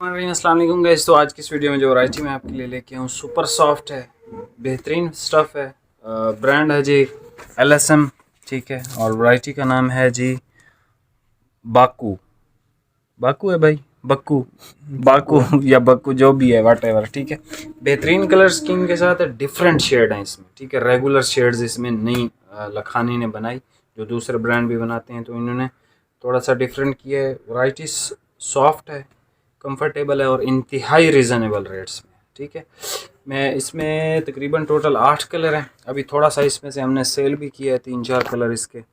अस्सलाम वालेकुम गाइस। तो आज की इस वीडियो में जो वैरायटी मैं आपके लिए लेके हूँ सुपर सॉफ्ट है, बेहतरीन स्टफ़ है। ब्रांड है जी LSM, ठीक है। और वैरायटी का नाम है जी बाकू। बाकू है भाई, बक्कू, बाकू या बक्कू जो भी है, वाट एवर, ठीक है। बेहतरीन कलर स्कीम के साथ है, डिफरेंट शेड हैं इसमें, ठीक है। रेगुलर शेड्स इसमें नहीं लखानी ने बनाई, जो दूसरे ब्रांड भी बनाते हैं, तो इन्होंने थोड़ा सा डिफरेंट किया है। वैरायटी सॉफ्ट है, कंफर्टेबल है और इंतहाई रीज़नेबल रेट्स में, ठीक है। मैं इसमें तकरीबन टोटल 8 कलर हैं। अभी थोड़ा सा इसमें से हमने सेल भी किया है, 3-4 कलर इसके।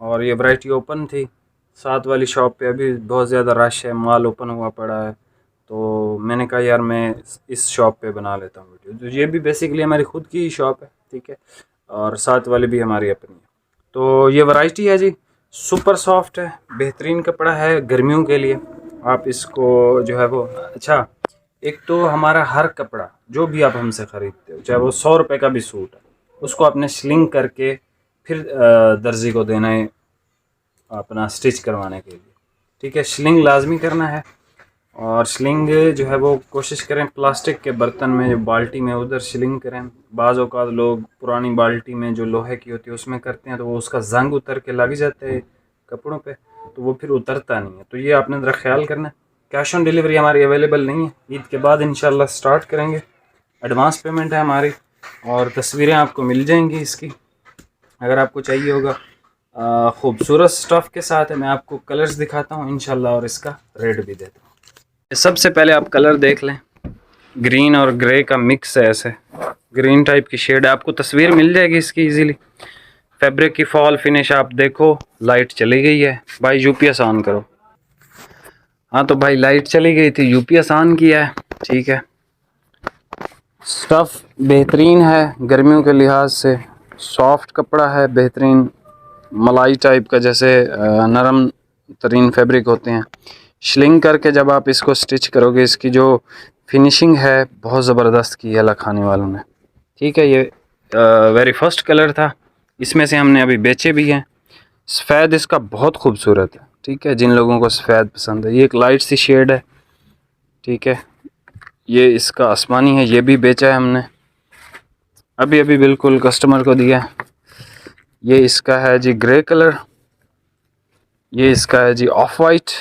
और ये वैरायटी ओपन थी, साथ वाली शॉप पे अभी बहुत ज़्यादा रश है, माल ओपन हुआ पड़ा है, तो मैंने कहा यार मैं इस शॉप पे बना लेता हूँ वीडियो। तो ये भी बेसिकली हमारी खुद की ही शॉप है, ठीक है, और साथ वाली भी हमारी अपनी है। तो ये वैरायटी है जी, सुपर सॉफ्ट है, बेहतरीन कपड़ा है गर्मियों के लिए। आप इसको जो है वो, अच्छा, एक तो हमारा हर कपड़ा जो भी आप हमसे ख़रीदते हो, चाहे वो 100 रुपये का भी सूट है, उसको आपने स्लिंग करके फिर दर्जी को देना है अपना स्टिच करवाने के लिए, ठीक है। स्लिंग लाजमी करना है, और स्लिंग जो है वो कोशिश करें प्लास्टिक के बर्तन में, जो बाल्टी में, उधर स्लिंग करें। बाज़ औक़ात लोग पुरानी बाल्टी में जो लोहे की होती है उसमें करते हैं, तो वो उसका जंग उतर के लग जाता है कपड़ों पे, तो वो फिर उतरता नहीं है। तो ये आपने ज़रा ख्याल करना है। कैश ऑन डिलीवरी हमारी अवेलेबल नहीं है, ईद के बाद इंशाल्लाह स्टार्ट करेंगे। एडवांस पेमेंट है हमारी, और तस्वीरें आपको मिल जाएंगी इसकी, अगर आपको चाहिए होगा। खूबसूरत स्टफ़ के साथ है। मैं आपको कलर्स दिखाता हूँ इंशाल्लाह, और इसका रेट भी देता हूँ। सबसे पहले आप कलर देख लें, ग्रीन और ग्रे का मिक्स है, ऐसे ग्रीन टाइप की शेड है। आपको तस्वीर मिल जाएगी इसकी इजीली। फैब्रिक की फॉल फिनिश आप देखो। लाइट चली गई है भाई, यूपीएस ऑन करो। हाँ तो भाई लाइट चली गई थी, यूपीएस ऑन किया है, ठीक है। स्टफ़ बेहतरीन है गर्मियों के लिहाज से, सॉफ्ट कपड़ा है, बेहतरीन मलाई टाइप का, जैसे नरम तरीन फैब्रिक होते हैं। स्लिंग करके जब आप इसको स्टिच करोगे, इसकी जो फिनिशिंग है बहुत ज़बरदस्त की है लखाने वालों ने, ठीक है। ये वेरी फर्स्ट कलर था, इसमें से हमने अभी बेचे भी हैं। सफ़ेद इसका बहुत खूबसूरत है, ठीक है, जिन लोगों को सफ़ेद पसंद है। ये एक लाइट सी शेड है, ठीक है। ये इसका आसमानी है, ये भी बेचा है हमने, अभी अभी बिल्कुल कस्टमर को दिया। ये इसका है जी ग्रे कलर, ये इसका है जी ऑफ वाइट,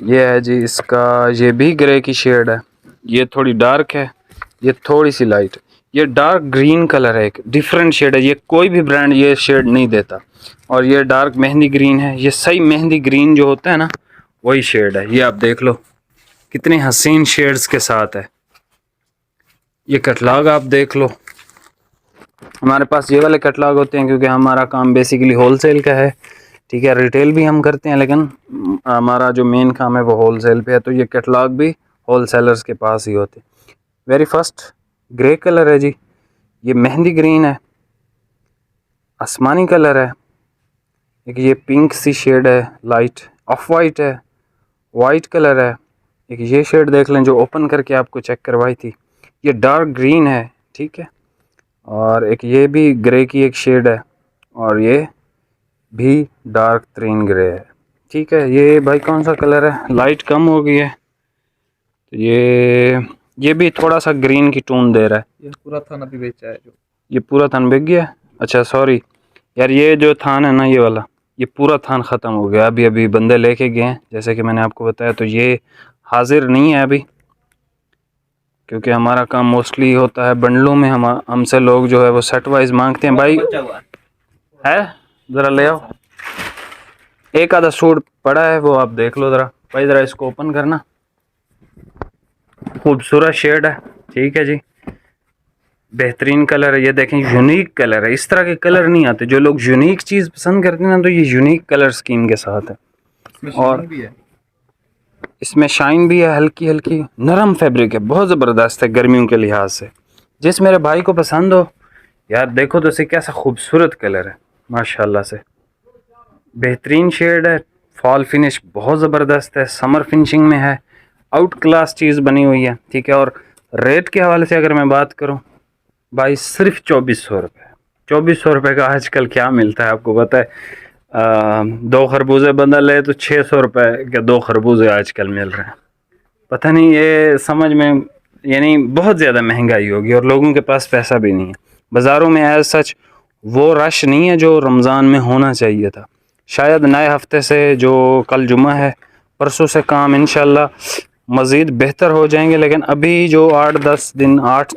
ये है जी इसका, ये भी ग्रे की शेड है। ये थोड़ी डार्क है, ये थोड़ी सी लाइट। ये डार्क ग्रीन कलर है, एक डिफरेंट शेड है, ये कोई भी ब्रांड ये शेड नहीं देता। और ये डार्क मेहंदी ग्रीन है, ये सही मेहंदी ग्रीन जो होता है ना, वही शेड है। ये आप देख लो कितने हसीन शेड्स के साथ है। ये कैटलॉग आप देख लो, हमारे पास ये वाले कैटलॉग होते हैं क्योंकि हमारा काम बेसिकली होलसेल का है, ठीक है। रिटेल भी हम करते हैं, लेकिन हमारा जो मेन काम है वो होलसेल पे है, तो ये कैटलॉग भी होलसेलर्स के पास ही होते हैं। वेरी फर्स्ट ग्रे कलर है जी, ये मेहंदी ग्रीन है, आसमानी कलर है, एक ये पिंक सी शेड है, लाइट ऑफ वाइट है, वाइट कलर है, एक ये शेड देख लें जो ओपन करके आपको चेक करवाई थी, ये डार्क ग्रीन है, ठीक है। और एक ये भी ग्रे की एक शेड है, और ये भी डार्क ग्रीन ग्रे है, ठीक है। ये भाई कौन सा कलर है, लाइट कम हो गई है, तो ये भी थोड़ा सा ग्रीन की टोन दे रहा है। ये पूरा थान अभी बेचा है, जो ये पूरा थान बिक गया, अच्छा सॉरी यार, ये जो थान है ना ये वाला, ये पूरा थान ख़त्म हो गया। अभी अभी बंदे लेके गए हैं, जैसे कि मैंने आपको बताया। तो ये हाजिर नहीं है अभी, क्योंकि हमारा काम मोस्टली होता है बंडलों में। हमसे लोग जो है वो सेट वाइज मांगते हैं। भाई है, ज़रा ले आओ, एक आधा सूट पड़ा है, वो आप देख लो ज़रा भाई, ज़रा इसको ओपन करना। खूबसूरत शेड है, ठीक है जी, बेहतरीन कलर है। ये देखें यूनिक कलर है, इस तरह के कलर नहीं आते। जो लोग यूनिक चीज़ पसंद करते हैं ना, तो ये यूनिक कलर स्कीम के साथ है। और भी है, इसमें शाइन भी है, हल्की हल्की नरम फैब्रिक है, बहुत ज़बरदस्त है गर्मियों के लिहाज से। जिस मेरे भाई को पसंद हो यार, देखो तो इसे कैसा खूबसूरत कलर है, माशाल्लाह से बेहतरीन शेड है। फॉल फिनिश बहुत ज़बरदस्त है, समर फिनिशिंग में है, आउट क्लास चीज़ बनी हुई है, ठीक है। और रेट के हवाले से अगर मैं बात करूं भाई, सिर्फ 2400 रुपये। 2400 रुपये का आजकल क्या मिलता है आपको पता है। 2 खरबूजे बंडल है तो 600 रुपये के 2 खरबूजे आजकल मिल रहे हैं। पता नहीं, ये समझ में यानी बहुत ज़्यादा महंगाई होगी और लोगों के पास पैसा भी नहीं है। बाज़ारों में एज सच वो रश नहीं है जो रमज़ान में होना चाहिए था। शायद नए हफ्ते से, जो कल जुम्मा है, परसों से काम इंशाल्लाह मज़ीद बेहतर हो जाएंगे। लेकिन अभी जो 8-10 दिन, आज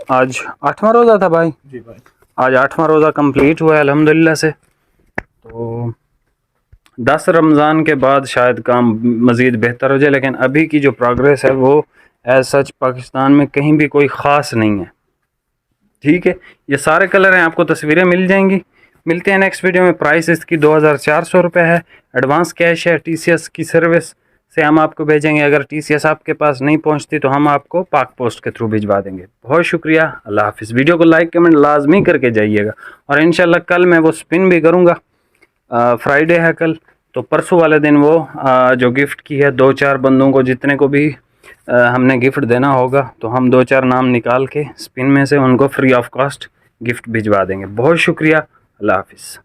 8वां रोज़ा था भाई जी भाई, आज 8वां रोज़ा कंप्लीट हुआ है अल्हम्दुलिल्लाह से। तो 10 रमज़ान के बाद शायद काम मज़ीद बेहतर हो जाए। लेकिन अभी की जो प्रोग्रेस है वो एज सच पाकिस्तान में कहीं भी कोई ख़ास नहीं है। ठीक है, ये सारे कलर हैं, आपको तस्वीरें मिल जाएंगी। मिलते हैं नेक्स्ट वीडियो में। प्राइस इसकी 2400 रुपये है। एडवांस कैश है। TCS की सर्विस से हम आपको भेजेंगे। अगर TCS आपके पास नहीं पहुंचती तो हम आपको पाक पोस्ट के थ्रू भिजवा देंगे। बहुत शुक्रिया, अल्लाह हाफिज़। वीडियो को लाइक कमेंट लाजमी करके जाइएगा। और इंशाल्लाह कल मैं वो स्पिन भी करूँगा। फ्राइडे है कल, तो परसों वाले दिन वो जो गिफ्ट की है 2-4 बंदों को, जितने को भी हमने गिफ्ट देना होगा, तो हम 2-4 नाम निकाल के स्पिन में से उनको फ्री ऑफ कॉस्ट गिफ्ट भिजवा देंगे। बहुत शुक्रिया, अल्लाह हाफिज़।